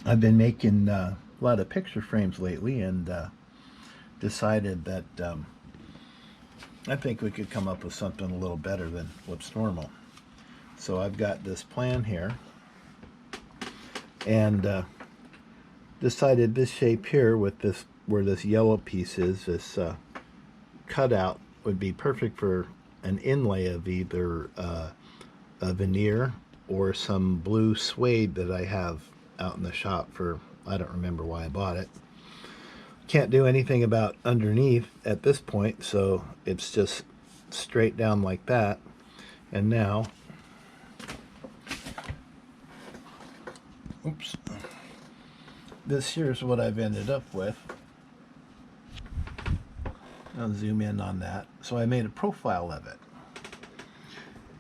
I've been making a lot of picture frames lately, and decided that I think we could come up with something a little better than what's normal. So I've got this plan here, and decided this shape here with this, where this yellow piece is, this cutout would be perfect for an inlay of either a veneer or some blue suede that I have out in the shop for, I don't remember why I bought it. Can't do anything about underneath at this point, so it's just straight down like that. And now, oops, this here's what I've ended up with. I'll zoom in on that. So I made a profile of it,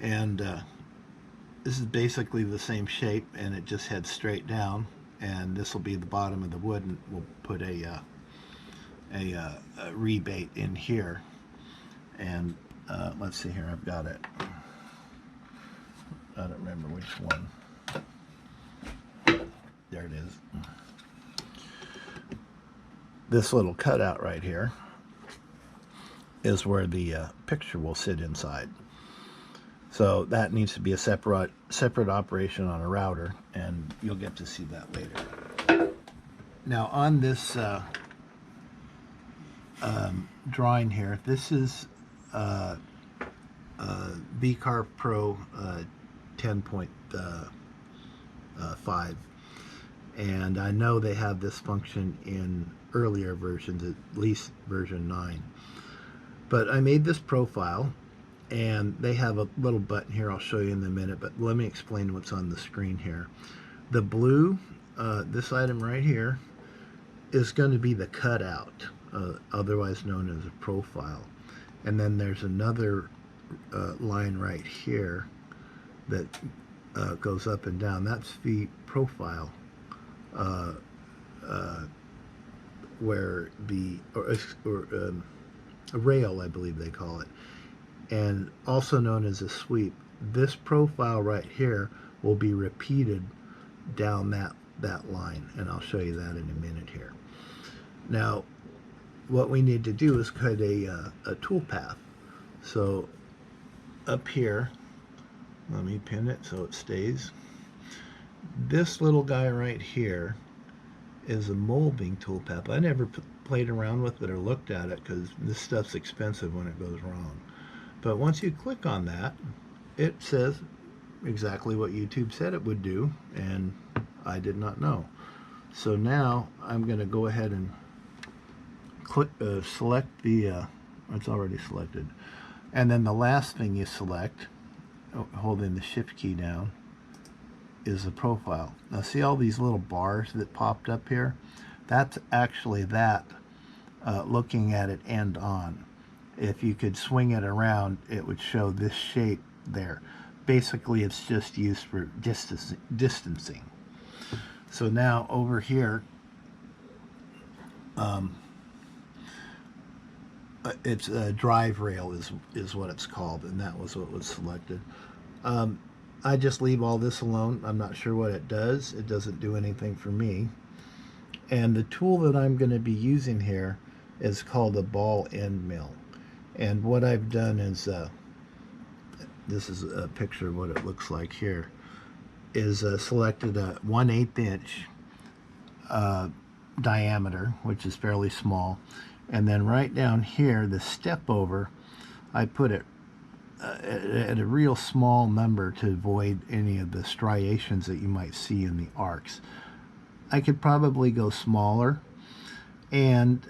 and this is basically the same shape, and it just heads straight down, and this will be the bottom of the wood, and we'll put a rebate in here. And let's see here, I've got it, I don't remember which one. There it is. This little cutout right here is where the picture will sit inside. So that needs to be a separate operation on a router, and you'll get to see that later. Now on this drawing here, this is V-Carve Pro 10.5, and I know they have this function in earlier versions, at least version 9. But I made this profile, and they have a little button here I'll show you in a minute, but let me explain what's on the screen here. The blue, this item right here, is going to be the cutout, otherwise known as a profile. And then there's another line right here that goes up and down. That's the profile, where the a rail, I believe they call it, and also known as a sweep. This profile right here will be repeated down that line, and I'll show you that in a minute here. Now, what we need to do is cut a tool path. So up here, let me pin it so it stays. This little guy right here is a molding tool path. I never played around with it or looked at it because this stuff's expensive when it goes wrong. But once you click on that, it says exactly what YouTube said it would do, and I did not know. So now I'm going to go ahead and click, select the, it's already selected, and then the last thing you select, holding the shift key down, is the profile. Now see all these little bars that popped up here? That's actually that looking at it end on. If you could swing it around, it would show this shape there. Basically, it's just used for distancing. So now over here, it's a drive rail is what it's called, and that was what was selected. I just leave all this alone. I'm not sure what it does. It doesn't do anything for me. And the tool that I'm going to be using here is called a ball end mill. And what I've done is, this is a picture of what it looks like here, is selected a 1/8 inch diameter, which is fairly small. And then right down here, the step over, I put it at a real small number to avoid any of the striations that you might see in the arcs. I could probably go smaller, and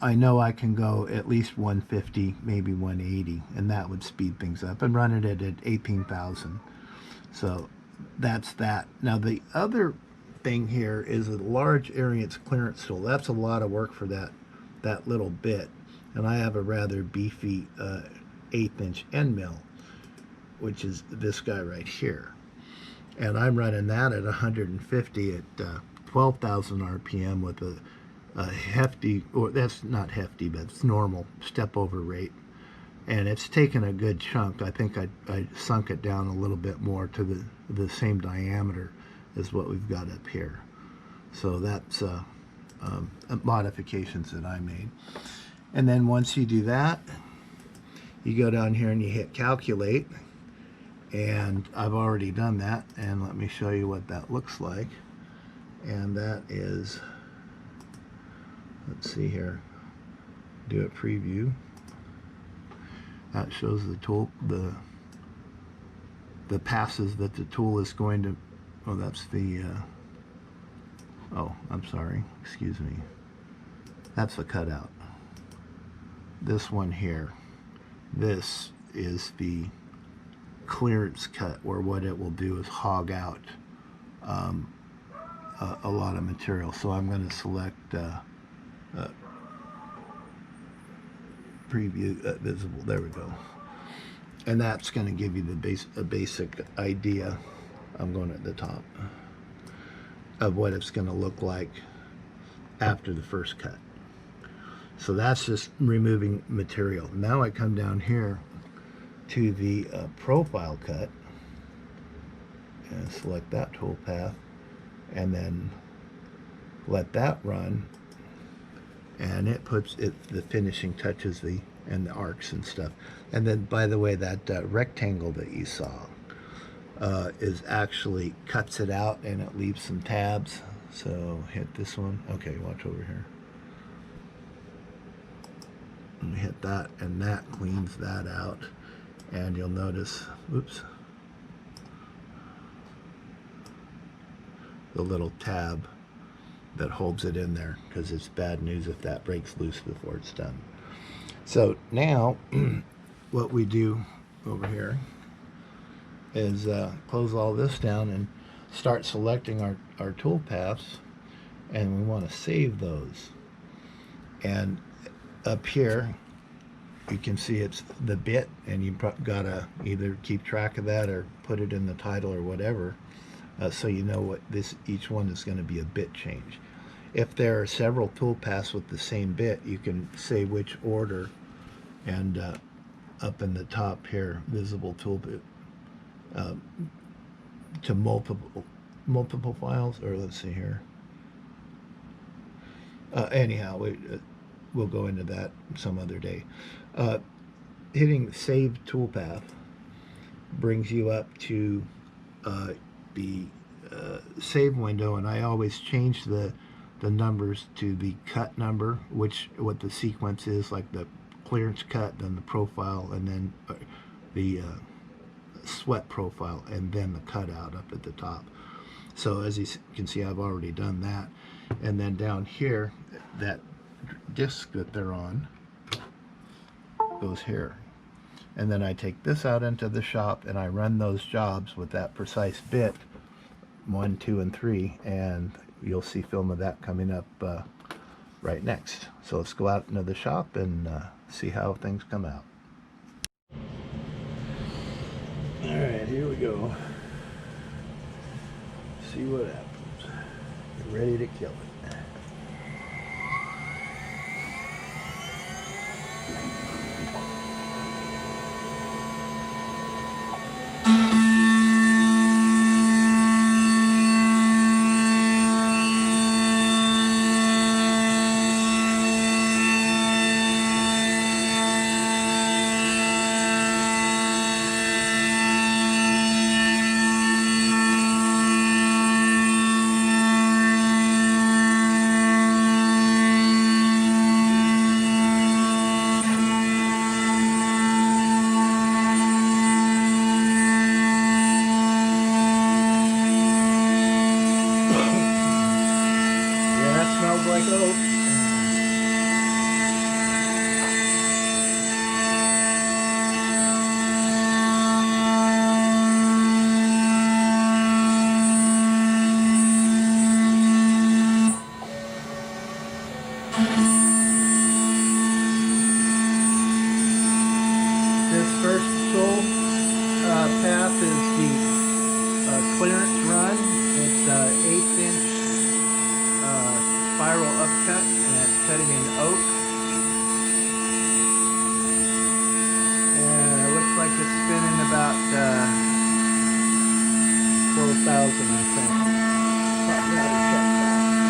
I know I can go at least 150, maybe 180, and that would speed things up, and run it at 18,000. So that's that. Now the other thing here is a large variance clearance tool. That's a lot of work for that little bit, and I have a rather beefy 1/8 inch end mill, which is this guy right here, and I'm running that at 150 at 12,000 RPM with a hefty, or that's not hefty, but it's normal step over rate, and it's taken a good chunk. I think I sunk it down a little bit more to the same diameter as what we've got up here. So that's modifications that I made. And then once you do that, you go down here and you hit calculate, and I've already done that, and let me show you what that looks like. And that is, let's see here, do a preview. That shows the tool, the passes that the tool is going to, oh, that's the, oh, I'm sorry, excuse me. That's the cutout. This one here, this is the clearance cut, where what it will do is hog out a lot of material. So I'm going to select preview visible. There we go. And that's going to give you a basic idea. I'm going at the top of what it's going to look like after the first cut. So that's just removing material. Now I come down here to the profile cut and select that tool path, and then let that run, and it puts the finishing touches, and the arcs and stuff. And then, by the way, that rectangle that you saw is actually cuts it out, and it leaves some tabs. So hit this one. Okay, watch over here. And hit that, and that cleans that out. And you'll notice, oops, the little tab that holds it in there, because it's bad news if that breaks loose before it's done. So now what we do over here is close all this down and start selecting our tool paths, and we want to save those. And up here you can see it's the bit, and you gotta either keep track of that or put it in the title or whatever, so you know what each one is going to be a bit change. If there are several tool paths with the same bit, you can say which order, and up in the top here, visible tool bit, to multiple files, or let's see here. Anyhow, we'll go into that some other day. Hitting Save Toolpath brings you up to the save window, and I always change the numbers to the cut number, what the sequence is, like the clearance cut, then the profile, and then the swept profile, and then the cutout up at the top. So as you can see, I've already done that. And then down here, that disc that they're on goes here. And then I take this out into the shop, and I run those jobs with that precise bit, 1, 2, and 3, and you'll see film of that coming up right next. So let's go out into the shop and see how things come out. All right, here we go. See what happens. Get ready to kill it. Like oak. This first tool path is the clearance run. It's 1/8" spiral upcut, and it's cutting in oak. And it looks like it's spinning about 12,000, I think. Probably ought to check that.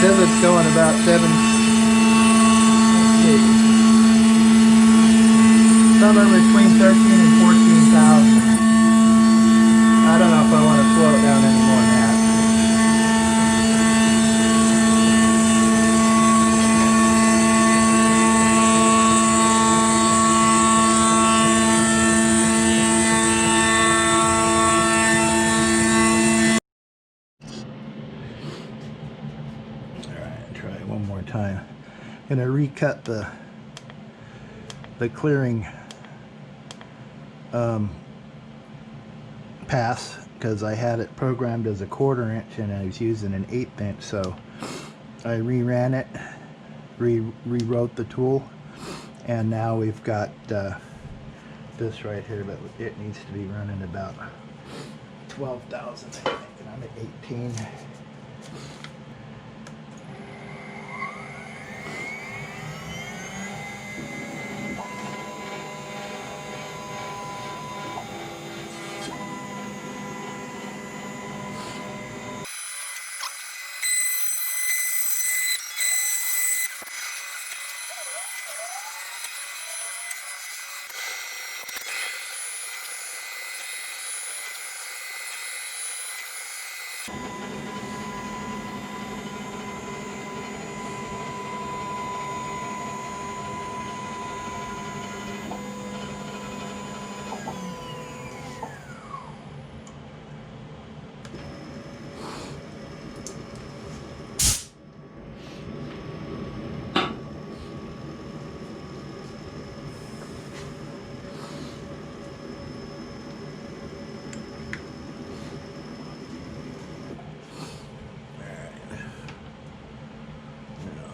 says it's going about 7. Let's see. Somewhere between 13 and 14,000. I don't know if I want to slow it down any more than that. Alright, try it one more time. I'm going to recut the clearing pass because I had it programmed as a 1/4 inch and I was using an 1/8 inch, so I reran it, rewrote the tool, and now we've got this right here, but it needs to be running about 12,000, I think, and I'm at 18.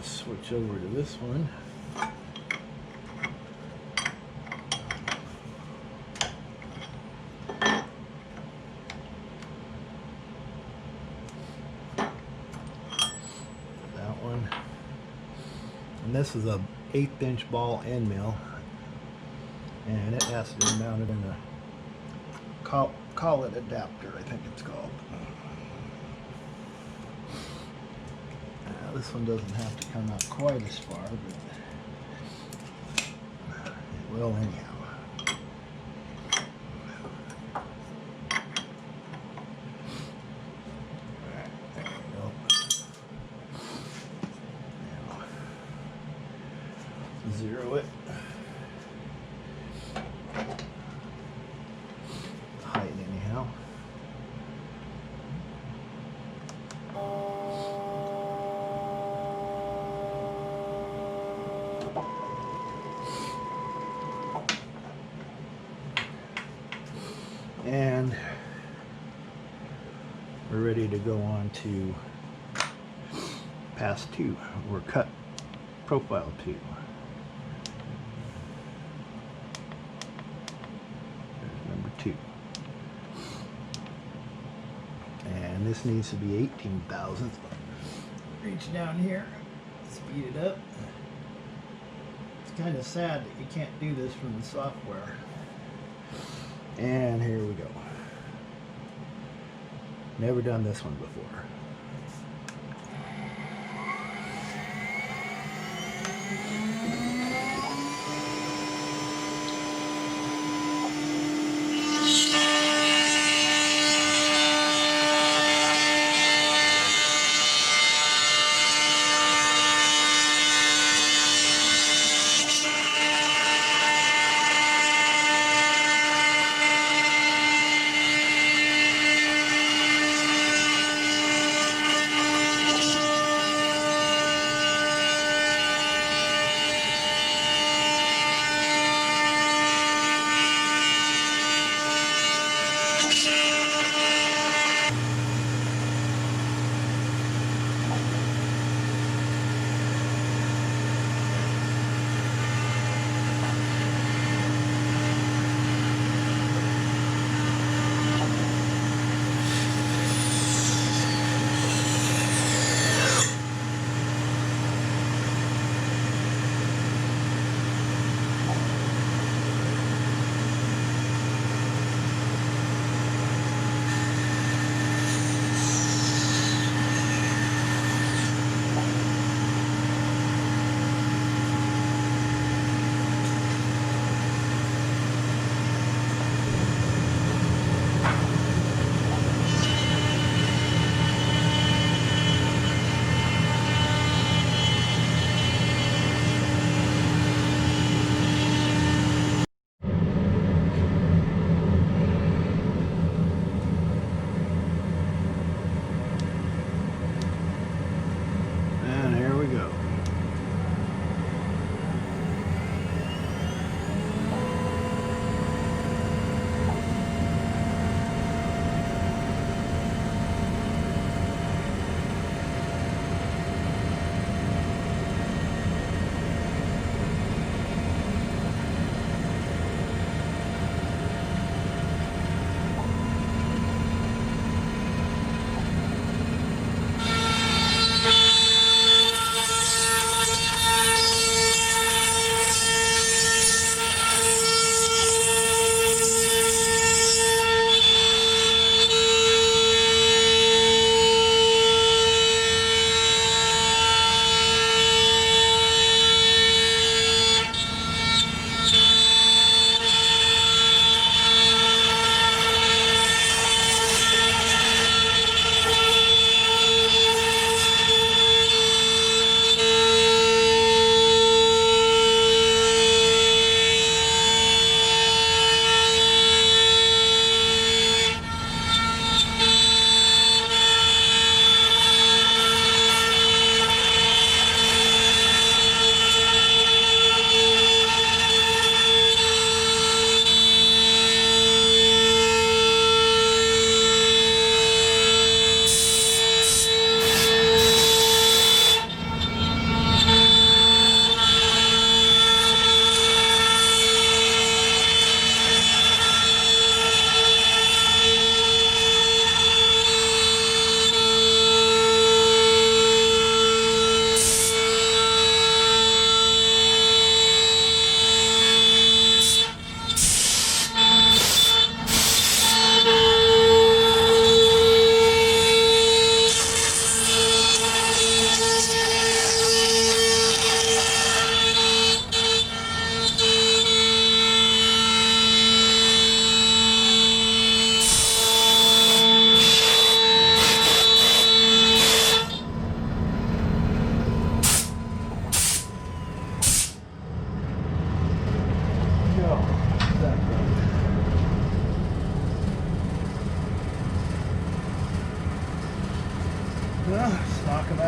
Switch over to this one. That one. And this is a 1/8 inch ball end mill, and it has to be mounted in a collet adapter, I think it's called. This one doesn't have to come out quite as far, but it will anyhow. Alright, there we go. Now, zero it. Height anyhow. And we're ready to go on to pass 2, or cut profile 2. There's number 2. And this needs to be 18 thousandths. Reach down here, speed it up. It's kind of sad that you can't do this from the software. And here we go. Never done this one before.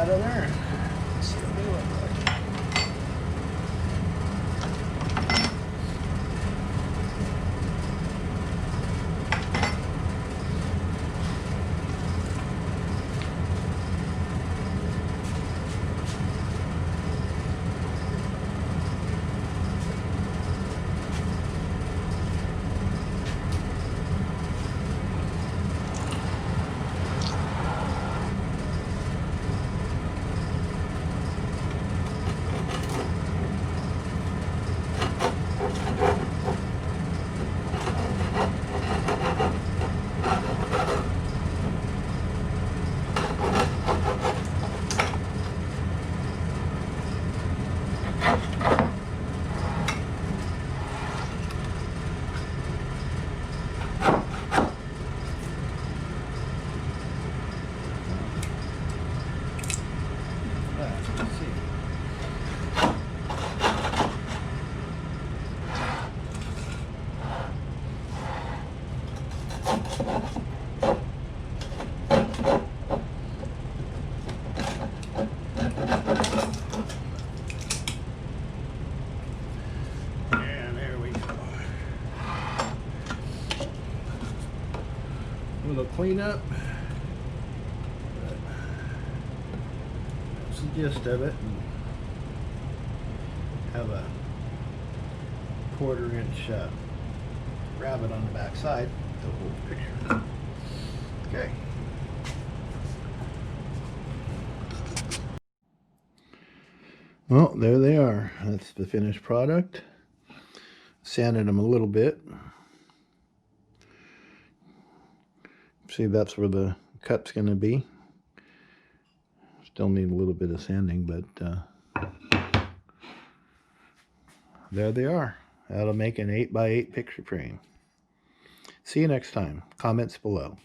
out of there. Let's see what they look like. And there we go. A little cleanup. That's the gist of it. Have a 1/4 inch rabbit on the back side. The whole picture. Okay. Well, there they are. That's the finished product. Sanded them a little bit. See, that's where the cut's going to be. Still need a little bit of sanding, but there they are. That'll make an 8x8 picture frame. See you next time. Comments below.